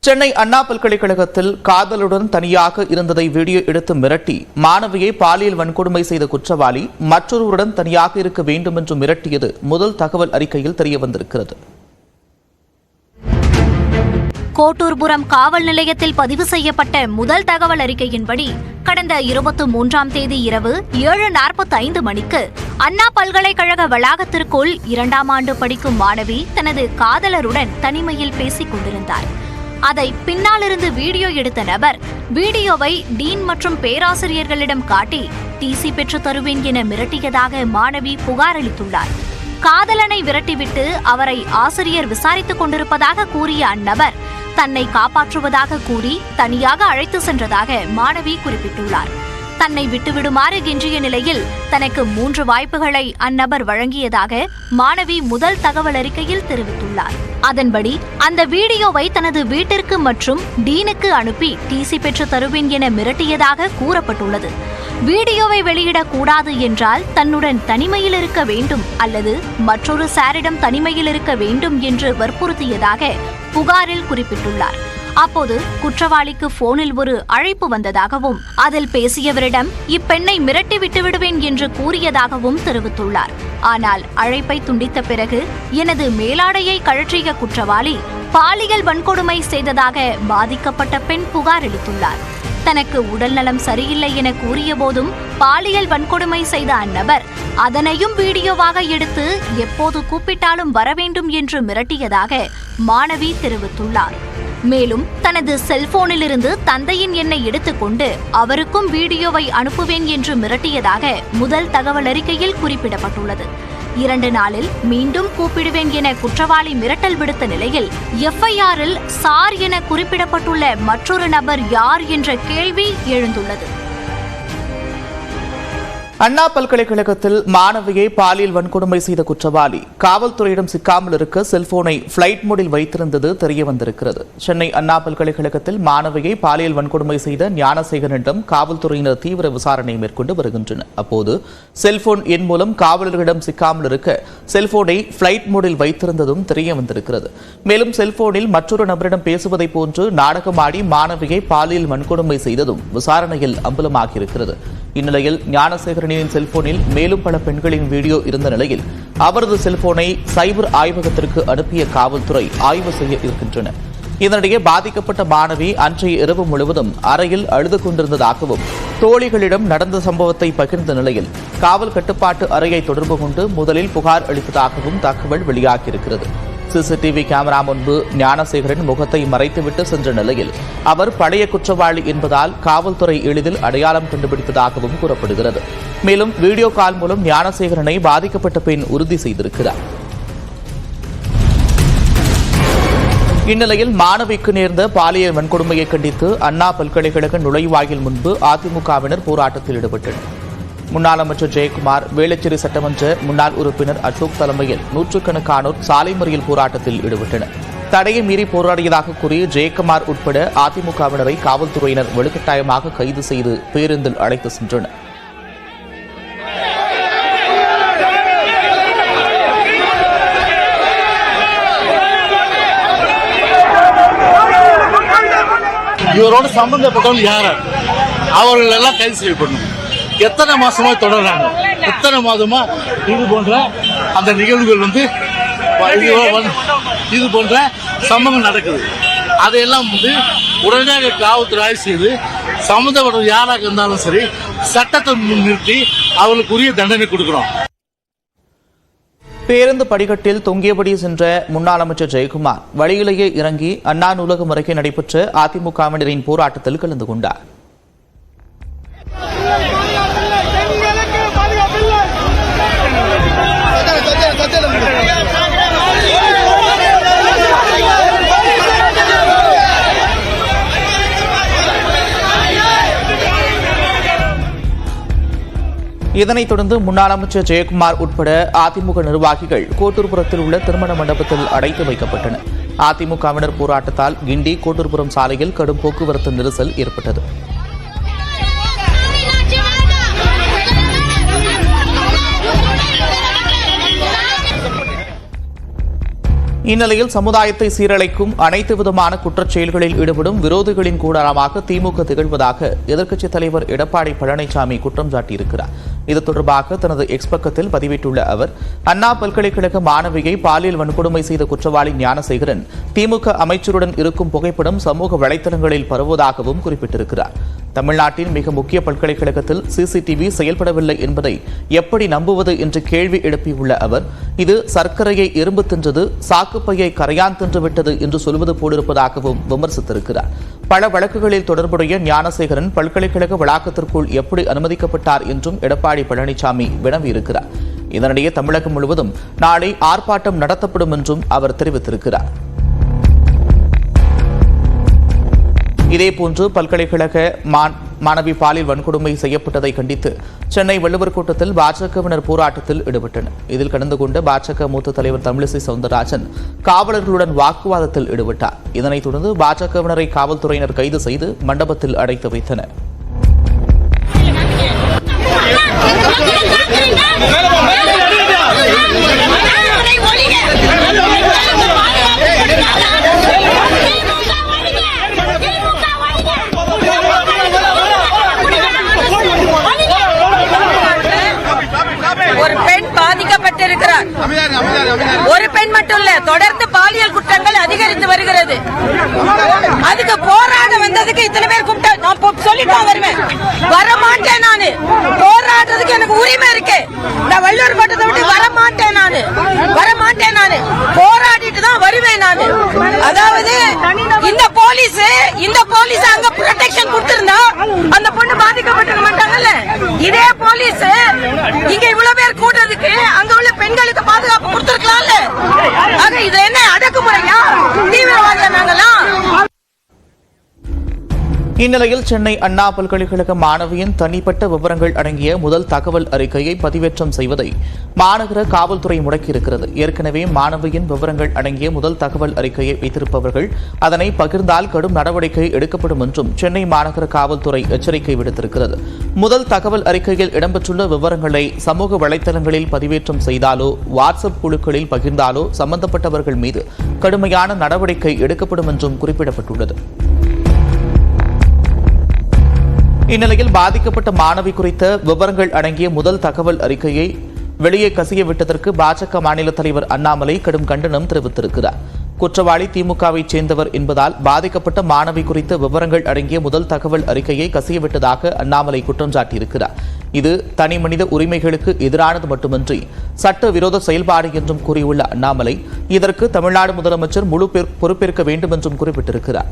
சென்னை அண்ணா பல்கலைக்கழகத்தில் காதலுடன் தனியாக இருந்ததை வீடியோ எடுத்து மிரட்டி மாணவியை பாலியல் வன்கொடுமை செய்த குற்றவாளி மற்றொருவருடன் தனியாக இருக்க வேண்டும் என்று மிரட்டியது முதல் தகவல் அறிக்கையில் தெரியவந்திருக்கிறது. கோட்டூர்புரம் காவல் நிலையத்தில் பதிவு செய்யப்பட்ட முதல் தகவல் அறிக்கையின்படி கடந்த 23ஆம் தேதி இரவு 7:45 மணிக்கு அண்ணா பல்கலைக்கழக வளாகத்திற்குள் 2ஆம் ஆண்டு படிக்கும் மாணவி தனது காதலருடன் தனிமையில் பேசிக் கொண்டிருந்தார். அதை பின்னாலிருந்து வீடியோ எடுத்த நபர் வீடியோவை டீன் மற்றும் பேராசிரியர்களிடம் காட்டி டிசி பெற்று தருவேன் என மிரட்டியதாக மாணவி புகார் அளித்துள்ளார். காதலனை விரட்டிவிட்டு அவரை ஆசிரியர் விசாரித்துக் கொண்டிருப்பதாக கூறிய அந்நபர் தன்னை காப்பாற்றுவதாக கூறி தனியாக அழைத்து சென்றதாக மாணவி குறிப்பிட்டுள்ளார். தன்னை விட்டுவிடுமாறு கெஞ்சிய நிலையில் தனக்கு 3 வாய்ப்புகளை அந்நபர் வழங்கியதாக மாணவி முதல் தகவல் அறிக்கையில் தெரிவித்துள்ளார். அதன்படி அந்த வீடியோவை தனது வீட்டிற்கு மற்றும் டீனுக்கு அனுப்பி டிசி பெற்று தருவேன் என மிரட்டியதாக கூறப்பட்டுள்ளது. வீடியோவை வெளியிடக்கூடாது என்றால் தன்னுடன் தனிமையில் இருக்க வேண்டும் அல்லது மற்றொரு சாரிடம் தனிமையில் இருக்க வேண்டும் என்று வற்புறுத்தியதாக புகாரில் குறிப்பிட்டுள்ளார். அப்போது குற்றவாளிக்கு போனில் ஒரு அழைப்பு வந்ததாகவும் அதில் பேசியவரிடம் இப்பெண்ணை மிரட்டி விட்டுவிடுவேன் என்று கூறியதாகவும் தெரிவித்துள்ளார். ஆனால் அழைப்பை துண்டித்த பிறகு எனது மேலாடையை கழற்றிய குற்றவாளி பாலியல் வன்கொடுமை செய்ததாக பாதிக்கப்பட்ட பெண் புகார் அளித்துள்ளார். தனக்கு உடல்நலம் சரியில்லை என கூறிய போதும் பாலியல் வன்கொடுமை செய்த அந்நபர் அதனையும் வீடியோவாக எடுத்து எப்போது கூப்பிட்டாலும் வரவேண்டும் என்று மிரட்டியதாக மாணவி தெரிவித்துள்ளார். மேலும் தனது செல்போனிலிருந்து தந்தையின் எண்ணை எடுத்துக்கொண்டு அவருக்கும் வீடியோவை அனுப்புவேன் என்று மிரட்டியதாக முதல் தகவல் அறிக்கையில் குறிப்பிடப்பட்டுள்ளது. 2 நாளில் மீண்டும் கூப்பிடுவேன் என குற்றவாளி மிரட்டல் விடுத்த நிலையில் எஃப்ஐஆரில் சார் என குறிப்பிடப்பட்டுள்ள மற்றொரு நபர் யார் என்ற கேள்வி எழுந்துள்ளது. அண்ணா பல்கலைக்கழகத்தில் மாணவியை பாலியல் வன்கொடுமை செய்த குற்றவாளி காவல்துறையிடம் சிக்காமல் இருக்க செல்போனை பிளைட் மோடில் வைத்திருந்தது தெரியவந்திருக்கிறது. சென்னை அண்ணா பல்கலைக்கழகத்தில் மாணவியை பாலியல் வன்கொடுமை செய்த ஞானசேகரனிடம் காவல்துறையினர் தீவிர விசாரணை மேற்கொண்டு வருகின்றனர். அப்போது செல்போன் எண் மூலம் காவலர்களிடம் சிக்காமல் இருக்க செல்போனை பிளைட் மோடில் வைத்திருந்ததும் தெரியவந்திருக்கிறது. மேலும் செல்போனில் மற்றொரு நபரிடம் பேசுவதை போன்று நாடகமாடி மாணவியை பாலியல் வன்கொடுமை செய்ததும் விசாரணையில் அம்பலமாகியிருக்கிறது. இந்நிலையில் ஞானசேகரனின் செல்போனில் மேலும் பல பெண்களின் வீடியோ இருந்த நிலையில் அவரது செல்போனை சைபர் ஆய்வகத்திற்கு அனுப்பிய காவல்துறை ஆய்வு செய்ய இருக்கின்றனர். இதனிடையே பாதிக்கப்பட்ட மாணவி அன்றைய இரவு முழுவதும் அறையில் அழுது கொண்டிருந்ததாகவும் தோழிகளிடம் நடந்த சம்பவத்தை பகிர்ந்த நிலையில் காவல் கட்டுப்பாட்டு அறையை தொடர்பு கொண்டு முதலில் புகார் அளித்ததாகவும் தகவல் வெளியாகியிருக்கிறது. சிசிடிவி கேமரா முன்பு ஞானசேகரன் முகத்தை மறைத்துவிட்டு சென்ற நிலையில் அவர் பழைய குற்றவாளி என்பதால் காவல்துறை எளிதில் அடையாளம் கண்டுபிடித்ததாகவும் கூறப்படுகிறது. மேலும் வீடியோ கால் மூலம் ஞானசேகரனை பாதிக்கப்பட்ட பெண் உறுதி செய்திருக்கிறார். இந்நிலையில் மாணவிக்கு நேர்ந்த பாலியல் வன்கொடுமையை கண்டித்து அண்ணா பல்கலைக்கழக நுழைவாயில் முன்பு அதிமுகவினர் போராட்டத்தில் ஈடுபட்டனர். முன்னாள் அமைச்சர் ஜெயக்குமார், வேளச்சேரி சட்டமன்ற முன்னாள் உறுப்பினர் அசோக் தலைமையில் நூற்றுக்கணக்கானோர் சாலை மறியல் போராட்டத்தில் ஈடுபட்டனர். தடையை மீறி போராடியதாக கூறி ஜெயக்குமார் உட்பட அதிமுகவினரை காவல்துறையினர் வலுக்கட்டாயமாக கைது செய்து பேருந்தில் அழைத்து சென்றனர். இவரோடு சம்பந்தப்பட்டவங்க யார், அவர்கள் எல்லாம் கைது செய்யப்படணும். எத்தனை மாசமா தொடர்றாங்க, எத்தனை மாதமா இது போன்ற அந்த நிகழ்வுகள் இது போன்ற சம்பவம் நடக்குது. அதையெல்லாம் உடனடியாக காவல்துறை ஆய்வு செய்து சம்பந்தப்பட்ட யாராக இருந்தாலும் சரி சட்டத்தை முன்னிறுத்தி அவர்களுக்குரிய தண்டனை கொடுக்கிறோம். பேருந்து படிக்கட்டில் தொங்கியபடி சென்ற முன்னாள் அமைச்சர் ஜெயக்குமார் வழியிலேயே இறங்கி அண்ணா நூலகம் அருகே நடைபெற்ற அதிமுகவினரின் போராட்டத்தில் கலந்து கொண்டார். இதனைத் தொடர்ந்து முன்னாள் அமைச்சர் ஜெயக்குமார் உட்பட அதிமுக நிர்வாகிகள் கோட்டூர்புரத்தில் உள்ள திருமண மண்டபத்தில் அடைத்து வைக்கப்பட்டனர். அதிமுகவினர் போராட்டத்தால் கிண்டி கோட்டூர்புரம் சாலையில் கடும் போக்குவரத்து நெரிசல் ஏற்பட்டது. இந்நிலையில் சமுதாயத்தை சீரழிக்கும் அனைத்து விதமான குற்றச் செயல்களில் ஈடுபடும் விரோதிகளின் கூடாரமாக திமுக திகழ்வதாக எதிர்க்கட்சித் தலைவர் எடப்பாடி பழனிசாமி குற்றம் சாட்டியிருக்கிறார். இது தொடர்பாக தனது எக்ஸ் பக்கத்தில் பதிவிட்டுள்ள அவர், அண்ணா பல்கலைக்கழக மாணவியை பாலியல் வன்கொடுமை செய்த குற்றவாளி ஞானசேகரன் திமுக அமைச்சருடன் இருக்கும் புகைப்படம் சமூக வலைதளங்களில் பரவுவதாகவும் குறிப்பிட்டிருக்கிறார். தமிழ்நாட்டின் மிக முக்கிய பல்கலைக்கழகத்தில் சிசிடிவி செயல்படவில்லை என்பதை எப்படி நம்புவது என்று கேள்வி எழுப்பியுள்ள அவர், இது சர்க்கரையை எறும்பு தின்றது, சாக்குப்பையை கரையான் தின்றுவிட்டது என்று சொல்வது போலிருப்பதாகவும் விமர்சித்திருக்கிறார். பல வழக்குகளில் தொடர்புடைய ஞானசேகரன் பல்கலைக்கழக வளாகத்திற்குள் எப்படி அனுமதிக்கப்பட்டார் என்றும் எடப்பாடி பழனிசாமி வினவியிருக்கிறார். இதனிடையே தமிழகம் முழுவதும் நாளை ஆர்ப்பாட்டம் நடத்தப்படும் என்றும் அவர் தெரிவித்திருக்கிறார். இதேபோன்று பல்கலைக்கழக மாணவி பாலியல் வன்கொடுமை செய்யப்பட்டதை கண்டித்து சென்னை வள்ளுவர் கோட்டத்தில் பாஜகவினர் போராட்டத்தில் ஈடுபட்டனர். இதில் கலந்து கொண்ட பாஜக மூத்த தலைவர் தமிழிசை சவுந்தரராஜன் காவலர்களுடன் வாக்குவாதத்தில் ஈடுபட்டார். இதனைத் தொடர்ந்து பாஜகவினரை காவல்துறையினர் கைது செய்து மண்டபத்தில் அடைத்து வைத்தனர். ஒரு பெண் பாதிக்கப்பட்டிருக்கிறார். ஒரு பெண் மட்டும் இல்ல, தொடர்ந்து பாலியல் குற்றங்கள் அதிகரித்து வருகிறது. அதுக்கு போராட வந்ததுக்கு இத்தனை பேர் கூப்பிட்டு நான் சொல்லிட்டு வருவேன், வரமாட்டேன். நானு போராடுறதுக்கு எனக்கு உரிமை இருக்கு. நான் வள்ளுவர் கோட்டத்தை விட்டு வரமாட்டேன். நானு போராடிட்டு தான் வருவேன். நானு அதாவது இந்த போலீஸ் அங்க ப்ரொடெக்ஷன் கொடுத்திருந்தா அந்த பொண்ணு பாதிக்கப்பட்டிருக்க மாட்டாங்கல்ல. இதே போலீஸ் இங்க இவ்வளவு பேர் கூடுறதுக்கு அங்க உள்ள பெண்களுக்கு பாதுகாப்பு கொடுத்திருக்கலாம்ல. ஆக இது என்ன அடக்குமுறையா? தீவிரவாதியா நாங்கெல்லாம்? இந்நிலையில் சென்னை அண்ணா பல்கலைக்கழக மாணவியின் தனிப்பட்ட விவரங்கள் அடங்கிய முதல் தகவல் அறிக்கையை பதிவேற்றம் செய்வதை மாநகர காவல்துறை முடக்கியிருக்கிறது. ஏற்கனவே மாணவியின் விவரங்கள் அடங்கிய முதல் தகவல் அறிக்கையை வைத்திருப்பவர்கள் அதனை பகிர்ந்தால் கடும் நடவடிக்கை எடுக்கப்படும் என்றும் சென்னை மாநகர காவல்துறை எச்சரிக்கை விடுத்திருக்கிறது. முதல் தகவல் அறிக்கையில் இடம்பெற்றுள்ள விவரங்களை சமூக வலைதளங்களில் பதிவேற்றம் செய்தாலோ வாட்ஸ்அப் குழுக்களில் பகிர்ந்தாலோ சம்பந்தப்பட்டவர்கள் மீது கடுமையான நடவடிக்கை எடுக்கப்படும் என்றும் குறிப்பிடப்பட்டுள்ளது. இந்நிலையில் பாதிக்கப்பட்ட மாணவி குறித்த விவரங்கள் அடங்கிய முதல் தகவல் அறிக்கையை வெளியே கசிய விட்டதற்கு பாஜக மாநில தலைவர் அண்ணாமலை கடும் கண்டனம் தெரிவித்திருக்கிறார். குற்றவாளி திமுகவைச் சேர்ந்தவர் என்பதால் பாதிக்கப்பட்ட மாணவி குறித்த விவரங்கள் அடங்கிய முதல் தகவல் அறிக்கையை கசியவிட்டதாக அண்ணாமலை குற்றம் சாட்டியிருக்கிறார். இது தனி மனித உரிமைகளுக்கு எதிரானது மட்டுமின்றி சட்டவிரோத செயல்பாடு என்றும் கூறியுள்ள அண்ணாமலை, இதற்கு தமிழ்நாடு முதலமைச்சர் முழு பொறுப்பேற்க வேண்டும் என்றும் குறிப்பிட்டிருக்கிறார்.